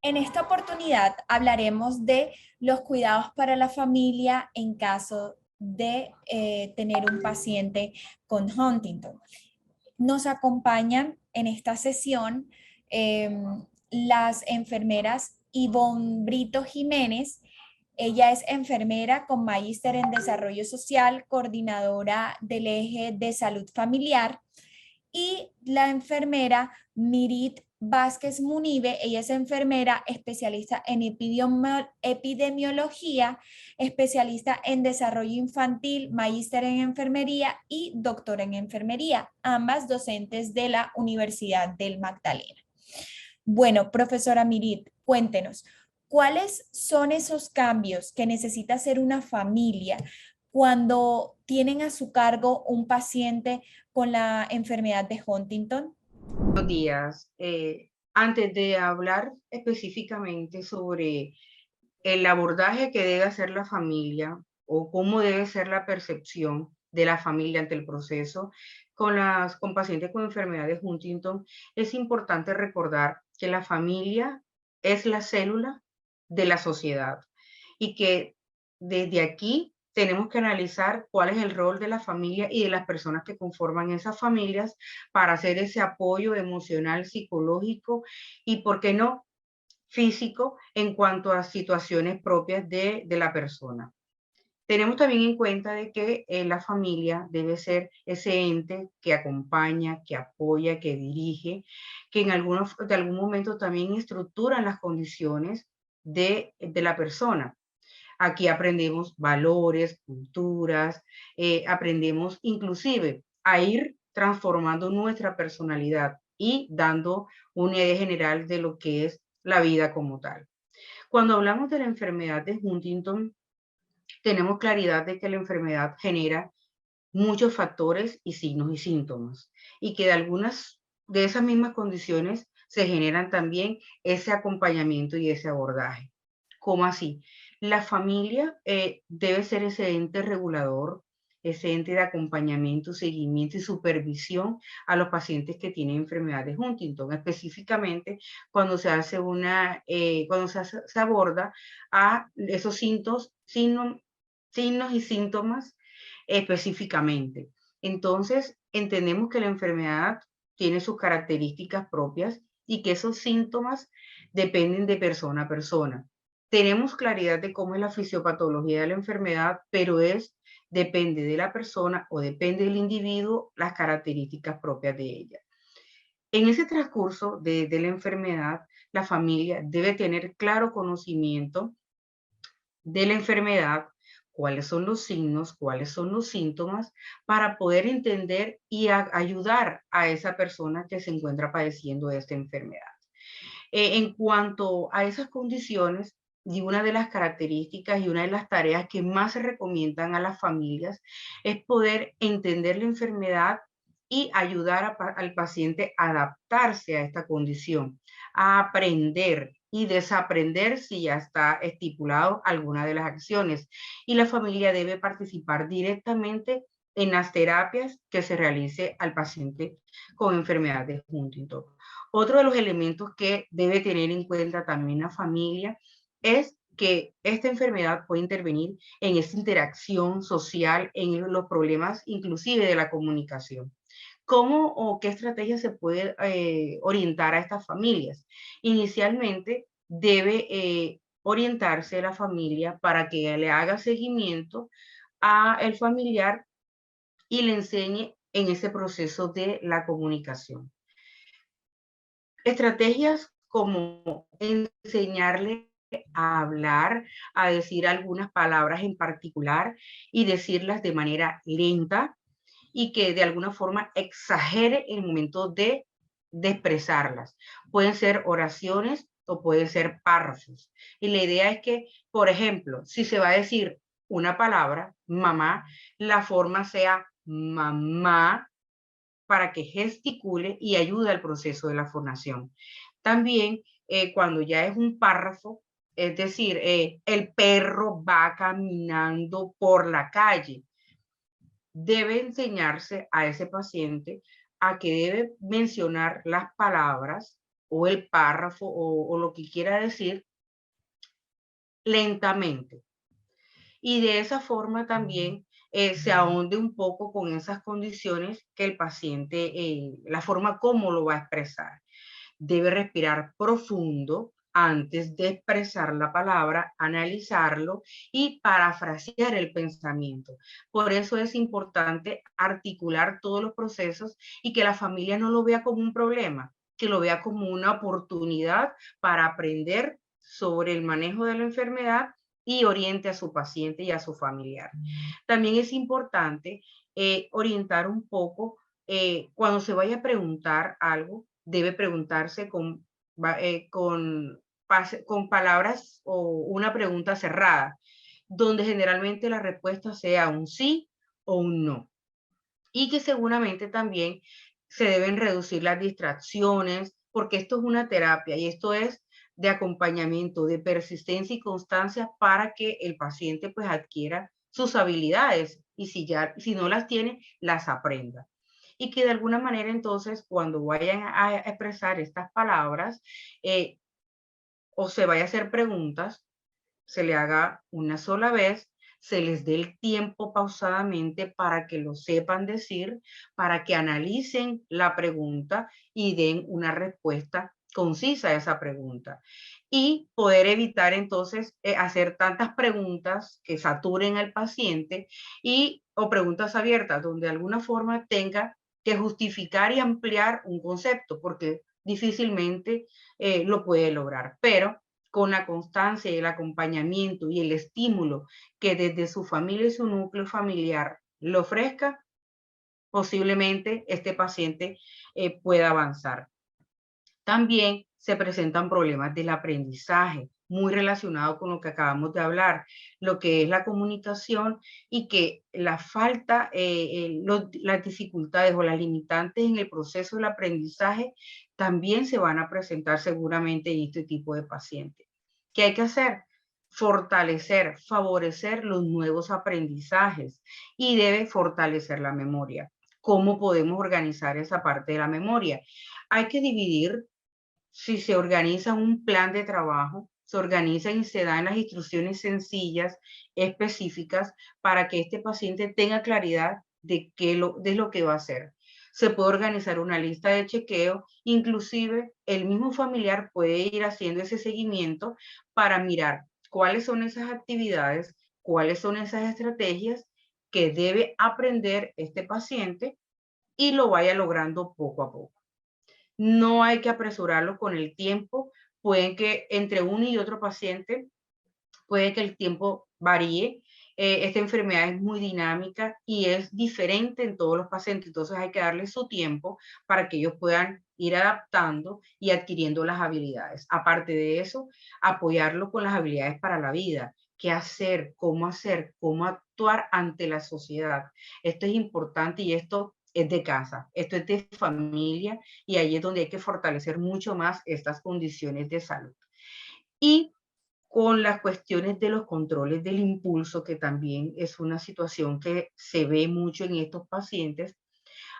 En esta oportunidad hablaremos de los cuidados para la familia en caso de tener un paciente con Huntington. Nos acompañan en esta sesión eh, las enfermeras Ivonne Brito Jiménez. Ella es enfermera con magíster en desarrollo social, coordinadora del eje de salud familiar, y la enfermera Mirit Vázquez Munive. Ella es enfermera especialista en epidemiología, especialista en desarrollo infantil, magíster en enfermería y doctora en enfermería, ambas docentes de la Universidad del Magdalena. Bueno, profesora Mirit, cuéntenos, ¿cuáles son esos cambios que necesita hacer una familia cuando tienen a su cargo un paciente con la enfermedad de Huntington? Buenos días. Antes de hablar específicamente sobre el abordaje que debe hacer la familia o cómo debe ser la percepción de la familia ante el proceso con pacientes con enfermedad de Huntington, es importante recordar que la familia es la célula de la sociedad y que desde aquí tenemos que analizar cuál es el rol de la familia y de las personas que conforman esas familias para hacer ese apoyo emocional, psicológico y, ¿por qué no?, físico en cuanto a situaciones propias de la persona. Tenemos también en cuenta de que la familia debe ser ese ente que acompaña, que apoya, que dirige, que de algún momento también estructura las condiciones de la persona. Aquí aprendemos valores, culturas, aprendemos inclusive a ir transformando nuestra personalidad y dando una idea general de lo que es la vida como tal. Cuando hablamos de la enfermedad de Huntington, tenemos claridad de que la enfermedad genera muchos factores y signos y síntomas, y que de algunas de esas mismas condiciones se generan también ese acompañamiento y ese abordaje. ¿Cómo así? La familia debe ser ese ente regulador, ese ente de acompañamiento, seguimiento y supervisión a los pacientes que tienen enfermedad de Huntington, específicamente cuando se hace se aborda a esos signos y síntomas específicamente. Entonces, entendemos que la enfermedad tiene sus características propias y que esos síntomas dependen de persona a persona. Tenemos claridad de cómo es la fisiopatología de la enfermedad, pero depende de la persona o depende del individuo las características propias de ella. En ese transcurso de la enfermedad, la familia debe tener claro conocimiento de la enfermedad, cuáles son los signos, cuáles son los síntomas, para poder entender y ayudar a esa persona que se encuentra padeciendo esta enfermedad. En cuanto a esas condiciones, y una de las características y una de las tareas que más se recomiendan a las familias es poder entender la enfermedad y ayudar al paciente a adaptarse a esta condición, a aprender y desaprender si ya está estipulado alguna de las acciones. Y la familia debe participar directamente en las terapias que se realice al paciente con enfermedad de Huntington. Otro de los elementos que debe tener en cuenta también la familia es que esta enfermedad puede intervenir en esa interacción social, en los problemas inclusive de la comunicación. ¿Cómo o qué estrategia se puede orientar a estas familias? Inicialmente debe orientarse la familia para que le haga seguimiento a el familiar y le enseñe en ese proceso de la comunicación. Estrategias como enseñarle a hablar, a decir algunas palabras en particular y decirlas de manera lenta y que de alguna forma exagere el momento de expresarlas. Pueden ser oraciones o pueden ser párrafos. Y la idea es que, por ejemplo, si se va a decir una palabra, mamá, la forma sea mamá, para que gesticule y ayude al proceso de la fonación. También cuando ya es un párrafo, es decir, el perro va caminando por la calle, debe enseñarse a ese paciente a que debe mencionar las palabras o el párrafo o lo que quiera decir lentamente. Y de esa forma también se ahonde un poco con esas condiciones que el paciente, la forma como lo va a expresar. Debe respirar profundo antes de expresar la palabra, analizarlo y parafrasear el pensamiento. Por eso es importante articular todos los procesos y que la familia no lo vea como un problema, que lo vea como una oportunidad para aprender sobre el manejo de la enfermedad y oriente a su paciente y a su familiar. También es importante orientar un poco cuando se vaya a preguntar algo, debe preguntarse con palabras o una pregunta cerrada, donde generalmente la respuesta sea un sí o un no. Y que seguramente también se deben reducir las distracciones, porque esto es una terapia y esto es de acompañamiento, de persistencia y constancia para que el paciente pues adquiera sus habilidades y si no las tiene, las aprenda. Y que de alguna manera entonces cuando vayan a expresar estas palabras o se vaya a hacer preguntas, se le haga una sola vez, se les dé el tiempo pausadamente para que lo sepan decir, para que analicen la pregunta y den una respuesta concisa a esa pregunta. Y poder evitar entonces hacer tantas preguntas que saturen al paciente o preguntas abiertas donde de alguna forma tenga que justificar y ampliar un concepto, porque difícilmente lo puede lograr. Pero con la constancia y el acompañamiento y el estímulo que desde su familia y su núcleo familiar le ofrezca, posiblemente este paciente pueda avanzar. También se presentan problemas del aprendizaje, muy relacionado con lo que acabamos de hablar, lo que es la comunicación y que la falta, las dificultades o las limitantes en el proceso del aprendizaje también se van a presentar seguramente en este tipo de pacientes. ¿Qué hay que hacer? Fortalecer, favorecer los nuevos aprendizajes y debe fortalecer la memoria. ¿Cómo podemos organizar esa parte de la memoria? Hay que dividir si se organiza un plan de trabajo, se organizan y se dan las instrucciones sencillas, específicas, para que este paciente tenga claridad de lo que va a hacer. Se puede organizar una lista de chequeo, inclusive el mismo familiar puede ir haciendo ese seguimiento para mirar cuáles son esas actividades, cuáles son esas estrategias que debe aprender este paciente y lo vaya logrando poco a poco. No hay que apresurarlo con el tiempo. Pueden que entre uno y otro paciente, puede que el tiempo varíe. Esta enfermedad es muy dinámica y es diferente en todos los pacientes. Entonces hay que darle su tiempo para que ellos puedan ir adaptando y adquiriendo las habilidades. Aparte de eso, apoyarlo con las habilidades para la vida. ¿Qué hacer? ¿Cómo actuar ante la sociedad? Esto es importante y esto es de casa, esto es de familia y ahí es donde hay que fortalecer mucho más estas condiciones de salud. Y con las cuestiones de los controles del impulso, que también es una situación que se ve mucho en estos pacientes,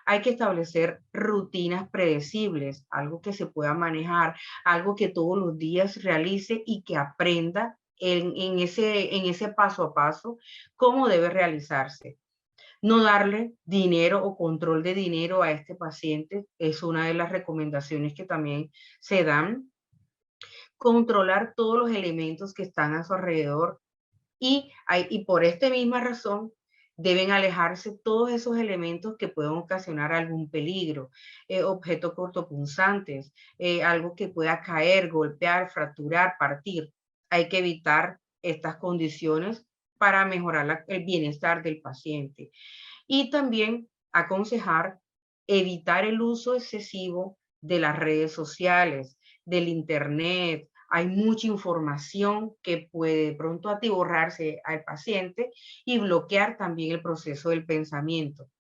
hay que establecer rutinas predecibles, algo que se pueda manejar, algo que todos los días realice y que aprenda en ese paso a paso cómo debe realizarse. No darle dinero o control de dinero a este paciente es una de las recomendaciones que también se dan. Controlar todos los elementos que están a su alrededor y por esta misma razón deben alejarse todos esos elementos que puedan ocasionar algún peligro, objetos cortopunzantes, algo que pueda caer, golpear, fracturar, partir. Hay que evitar estas condiciones para mejorar el bienestar del paciente. Y también aconsejar evitar el uso excesivo de las redes sociales, del internet. Hay mucha información que puede de pronto atiborrarse al paciente y bloquear también el proceso del pensamiento.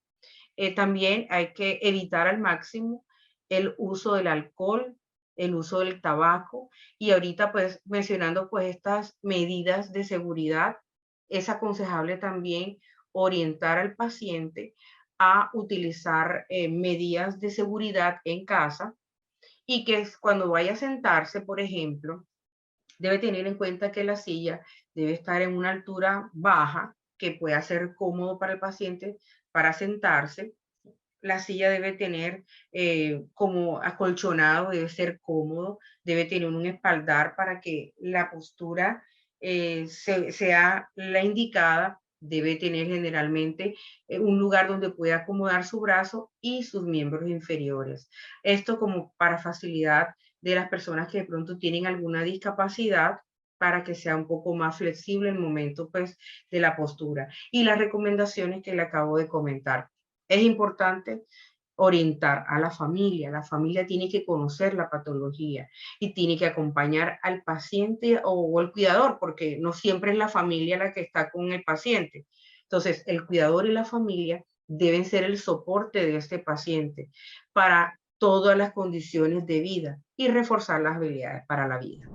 También hay que evitar al máximo el uso del alcohol, el uso del tabaco y ahorita pues mencionando pues estas medidas de seguridad, es aconsejable también orientar al paciente a utilizar medidas de seguridad en casa y que cuando vaya a sentarse, por ejemplo, debe tener en cuenta que la silla debe estar en una altura baja que pueda ser cómodo para el paciente para sentarse. La silla debe tener como acolchonado, debe ser cómodo, debe tener un espaldar para que la postura sea la indicada. Debe tener generalmente un lugar donde pueda acomodar su brazo y sus miembros inferiores. Esto como para facilidad de las personas que de pronto tienen alguna discapacidad, para que sea un poco más flexible el momento pues de la postura. Y las recomendaciones que le acabo de comentar. Es importante orientar a la familia. La familia tiene que conocer la patología y tiene que acompañar al paciente o el cuidador, porque no siempre es la familia la que está con el paciente. Entonces, el cuidador y la familia deben ser el soporte de este paciente para todas las condiciones de vida y reforzar las habilidades para la vida.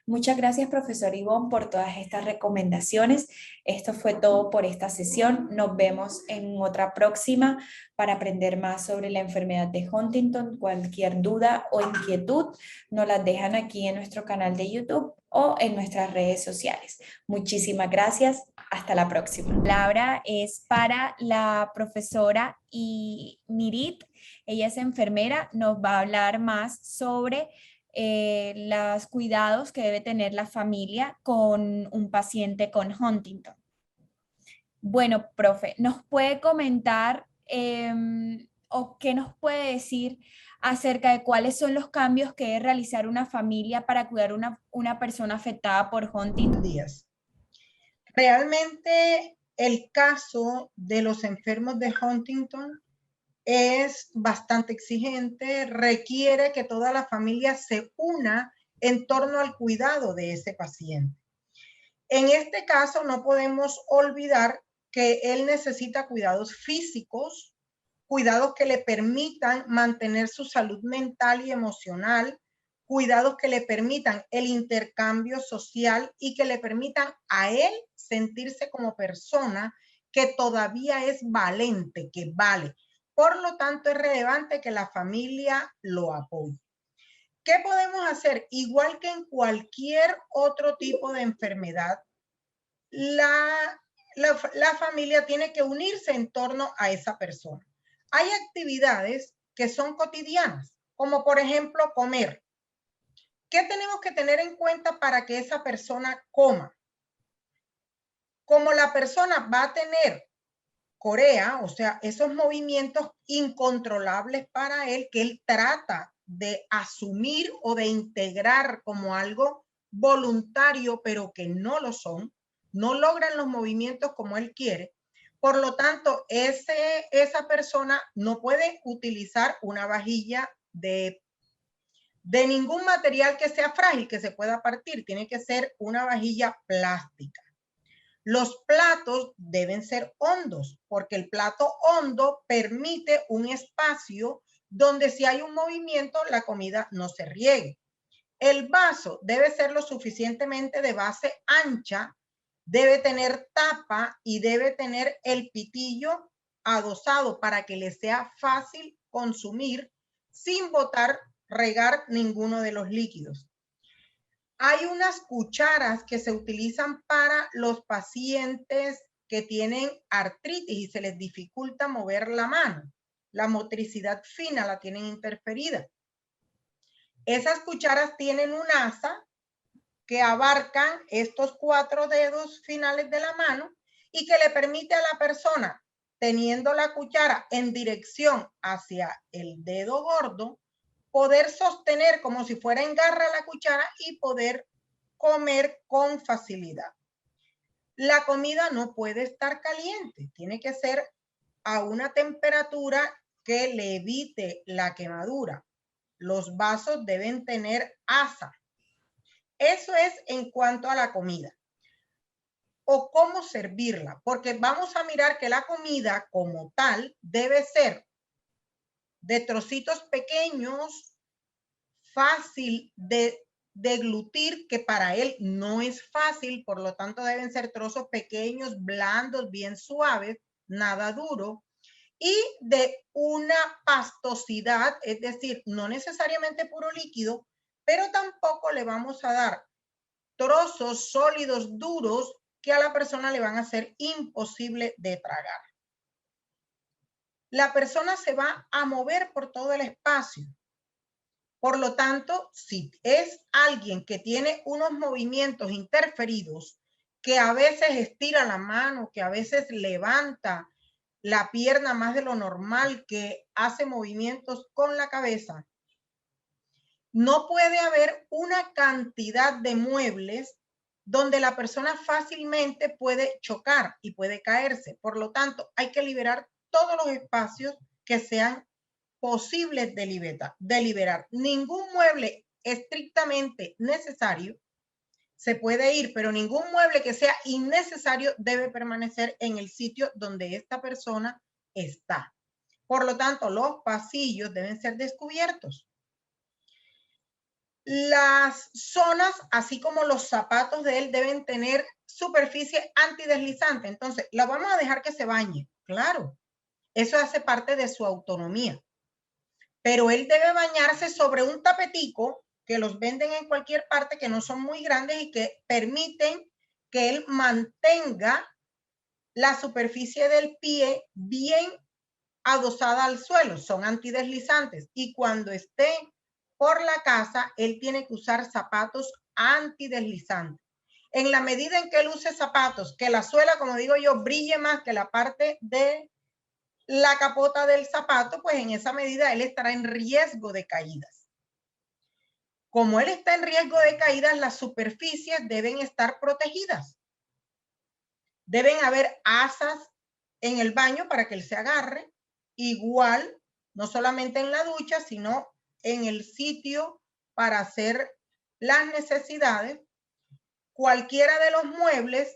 Muchas gracias, profesor Ivonne, por todas estas recomendaciones. Esto fue todo por esta sesión. Nos vemos en otra próxima para aprender más sobre la enfermedad de Huntington. Cualquier duda o inquietud nos las dejan aquí en nuestro canal de YouTube o en nuestras redes sociales. Muchísimas gracias. Hasta la próxima. La palabra es para la profesora Mirit. Ella es enfermera. Nos va a hablar más sobre los cuidados que debe tener la familia con un paciente con Huntington. Bueno, profe, ¿nos puede comentar o qué nos puede decir acerca de cuáles son los cambios que debe realizar una familia para cuidar una persona afectada por Huntington? Días. Realmente el caso de los enfermos de Huntington es bastante exigente, requiere que toda la familia se una en torno al cuidado de ese paciente. En este caso no podemos olvidar que él necesita cuidados físicos, cuidados que le permitan mantener su salud mental y emocional, cuidados que le permitan el intercambio social y que le permitan a él sentirse como persona que todavía es valente, que vale. Por lo tanto, es relevante que la familia lo apoye. ¿Qué podemos hacer? Igual que en cualquier otro tipo de enfermedad, la familia tiene que unirse en torno a esa persona. Hay actividades que son cotidianas, como por ejemplo comer. ¿Qué tenemos que tener en cuenta para que esa persona coma? Como la persona va a tener corea, o sea, esos movimientos incontrolables para él, que él trata de asumir o de integrar como algo voluntario, pero que no lo son, no logran los movimientos como él quiere. Por lo tanto, esa persona no puede utilizar una vajilla de ningún material que sea frágil, que se pueda partir. Tiene que ser una vajilla plástica. Los platos deben ser hondos, porque el plato hondo permite un espacio donde si hay un movimiento, la comida no se riegue. El vaso debe ser lo suficientemente de base ancha, debe tener tapa y debe tener el pitillo adosado para que le sea fácil consumir sin regar ninguno de los líquidos. Hay unas cucharas que se utilizan para los pacientes que tienen artritis y se les dificulta mover la mano. La motricidad fina la tienen interferida. Esas cucharas tienen un asa que abarcan estos 4 dedos finales de la mano y que le permite a la persona, teniendo la cuchara en dirección hacia el dedo gordo, poder sostener como si fuera en garra la cuchara y poder comer con facilidad. La comida no puede estar caliente, tiene que ser a una temperatura que le evite la quemadura. Los vasos deben tener asa. Eso es en cuanto a la comida. O cómo servirla, porque vamos a mirar que la comida como tal debe ser de trocitos pequeños, fácil de deglutir, que para él no es fácil, por lo tanto deben ser trozos pequeños, blandos, bien suaves, nada duro, y de una pastosidad, es decir, no necesariamente puro líquido, pero tampoco le vamos a dar trozos sólidos duros que a la persona le van a ser imposible de tragar. La persona se va a mover por todo el espacio. Por lo tanto, si es alguien que tiene unos movimientos interferidos, que a veces estira la mano, que a veces levanta la pierna más de lo normal, que hace movimientos con la cabeza, no puede haber una cantidad de muebles donde la persona fácilmente puede chocar y puede caerse. Por lo tanto, hay que liberar todos los espacios que sean posibles de liberar. Ningún mueble estrictamente necesario se puede ir, pero ningún mueble que sea innecesario debe permanecer en el sitio donde esta persona está. Por lo tanto, los pasillos deben ser descubiertos. Las zonas, así como los zapatos de él, deben tener superficie antideslizante. Entonces, la vamos a dejar que se bañe. Claro, eso hace parte de su autonomía. Pero él debe bañarse sobre un tapetico que los venden en cualquier parte, que no son muy grandes y que permiten que él mantenga la superficie del pie bien adosada al suelo. Son antideslizantes. Y cuando esté por la casa, él tiene que usar zapatos antideslizantes. En la medida en que él use zapatos, que la suela, como digo yo, brille más que la parte de la capota del zapato, pues en esa medida él estará en riesgo de caídas. Como él está en riesgo de caídas, las superficies deben estar protegidas. Deben haber asas en el baño para que él se agarre. Igual, no solamente en la ducha, sino en el sitio para hacer las necesidades. Cualquiera de los muebles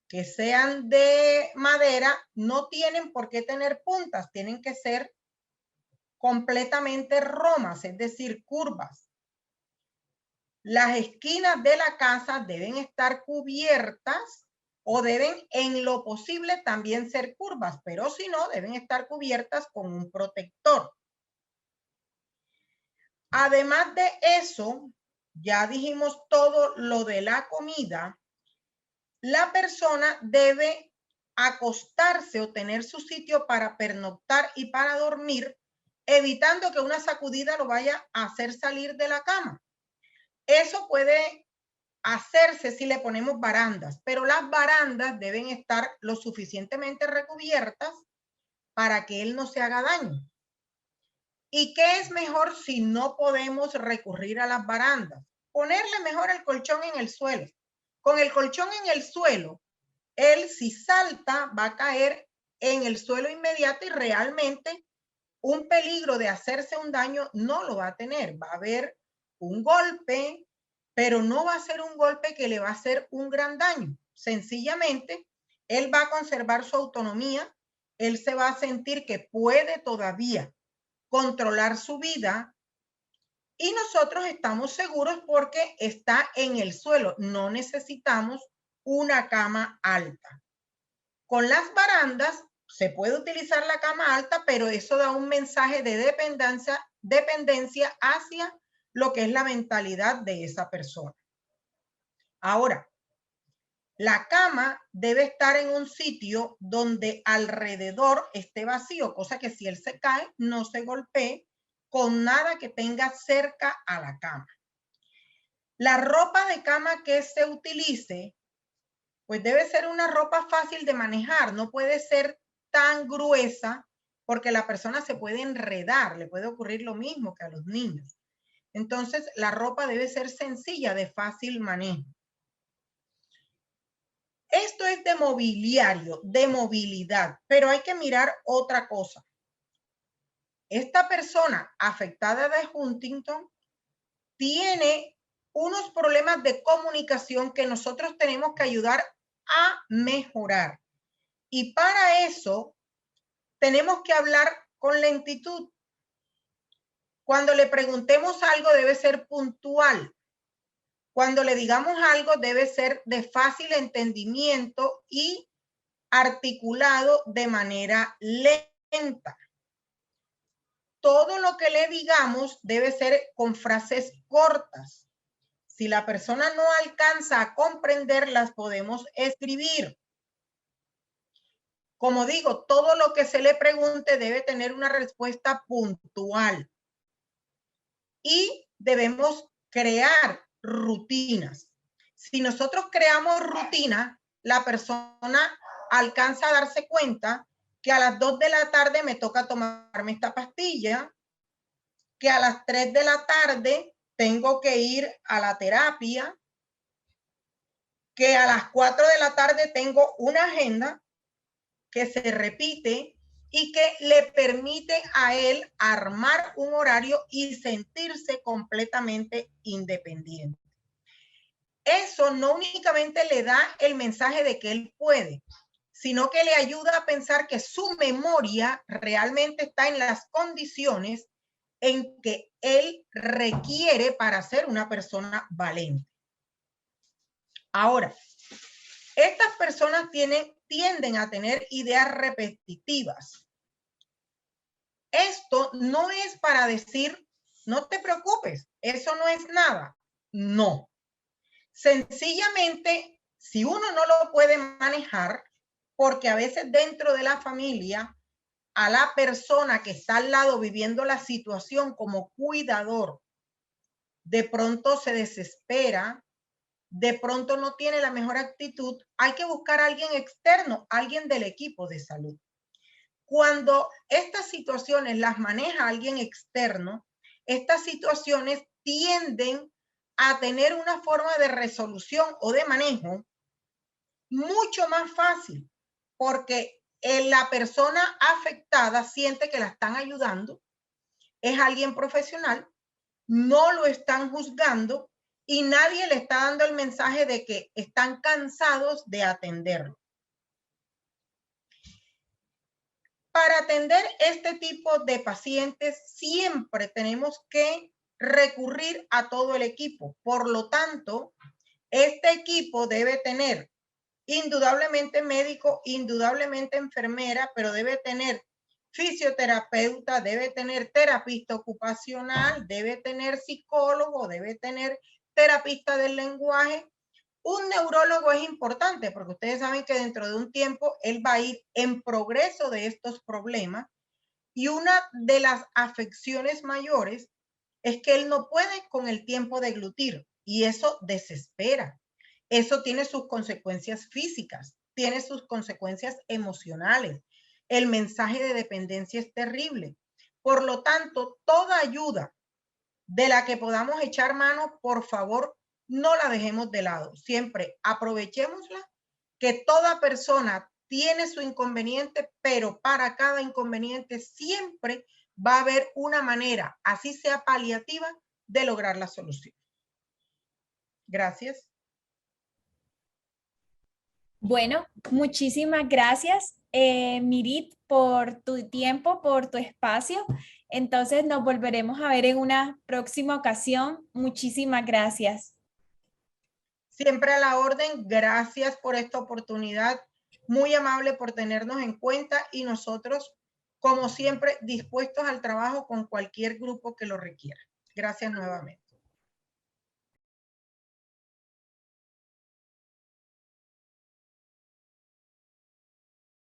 que sean de madera no tienen por qué tener puntas, tienen que ser completamente romas, es decir, curvas. Las esquinas de la casa deben estar cubiertas o deben en lo posible también ser curvas, pero si no, deben estar cubiertas con un protector. Además de eso, ya dijimos todo lo de la comida. La persona debe acostarse o tener su sitio para pernoctar y para dormir, evitando que una sacudida lo vaya a hacer salir de la cama. Eso puede hacerse si le ponemos barandas, pero las barandas deben estar lo suficientemente recubiertas para que él no se haga daño. ¿Y qué es mejor si no podemos recurrir a las barandas? Ponerle mejor el colchón en el suelo. Con el colchón en el suelo, él si salta va a caer en el suelo inmediato y realmente un peligro de hacerse un daño no lo va a tener. Va a haber un golpe, pero no va a ser un golpe que le va a hacer un gran daño. Sencillamente, él va a conservar su autonomía, él se va a sentir que puede todavía controlar su vida y nosotros estamos seguros porque está en el suelo. No necesitamos una cama alta. Con las barandas se puede utilizar la cama alta, pero eso da un mensaje de dependencia hacia lo que es la mentalidad de esa persona. Ahora, la cama debe estar en un sitio donde alrededor esté vacío, cosa que si él se cae, no se golpee con nada que tenga cerca a la cama. La ropa de cama que se utilice, pues debe ser una ropa fácil de manejar, no puede ser tan gruesa porque la persona se puede enredar, le puede ocurrir lo mismo que a los niños. Entonces, la ropa debe ser sencilla, de fácil manejo. Esto es de mobiliario, de movilidad, pero hay que mirar otra cosa. Esta persona afectada de Huntington tiene unos problemas de comunicación que nosotros tenemos que ayudar a mejorar. Y para eso tenemos que hablar con lentitud. Cuando le preguntemos algo debe ser puntual. Cuando le digamos algo debe ser de fácil entendimiento y articulado de manera lenta. cuenta. Todo lo que le digamos debe ser con frases cortas. Si la persona no alcanza a comprenderlas, podemos escribir. Como digo, todo lo que se le pregunte debe tener una respuesta puntual. Y debemos crear rutinas. Si nosotros creamos rutina, la persona alcanza a darse cuenta que a las 2 de la tarde me toca tomarme esta pastilla, que a las 3 de la tarde tengo que ir a la terapia, que a las 4 de la tarde tengo una agenda que se repite y que le permite a él armar un horario y sentirse completamente independiente. Eso no únicamente le da el mensaje de que él puede, sino que le ayuda a pensar que su memoria realmente está en las condiciones en que él requiere para ser una persona valente. Ahora, estas personas tienden a tener ideas repetitivas. Esto no es para decir, no te preocupes, eso no es nada. No. Sencillamente, si uno no lo puede manejar, porque a veces dentro de la familia, a la persona que está al lado viviendo la situación como cuidador, de pronto se desespera, de pronto no tiene la mejor actitud, hay que buscar a alguien externo, alguien del equipo de salud. Cuando estas situaciones las maneja alguien externo, estas situaciones tienden a tener una forma de resolución o de manejo mucho más fácil, porque la persona afectada siente que la están ayudando, es alguien profesional, no lo están juzgando y nadie le está dando el mensaje de que están cansados de atenderlo. Para atender este tipo de pacientes siempre tenemos que recurrir a todo el equipo. Por lo tanto, este equipo debe tener indudablemente médico, indudablemente enfermera, pero debe tener fisioterapeuta, debe tener terapista ocupacional, debe tener psicólogo, debe tener terapista del lenguaje. Un neurólogo es importante porque ustedes saben que dentro de un tiempo él va a ir en progreso de estos problemas y una de las afecciones mayores es que él no puede con el tiempo deglutir y eso desespera. Eso tiene sus consecuencias físicas, tiene sus consecuencias emocionales. El mensaje de dependencia es terrible. Por lo tanto, toda ayuda de la que podamos echar mano, por favor, no la dejemos de lado. Siempre aprovechémosla, que toda persona tiene su inconveniente, pero para cada inconveniente siempre va a haber una manera, así sea paliativa, de lograr la solución. Gracias. Bueno, muchísimas gracias, Mirit, por tu tiempo, por tu espacio. Entonces nos volveremos a ver en una próxima ocasión. Muchísimas gracias. Siempre a la orden. Gracias por esta oportunidad. Muy amable por tenernos en cuenta y nosotros, como siempre, dispuestos al trabajo con cualquier grupo que lo requiera. Gracias nuevamente.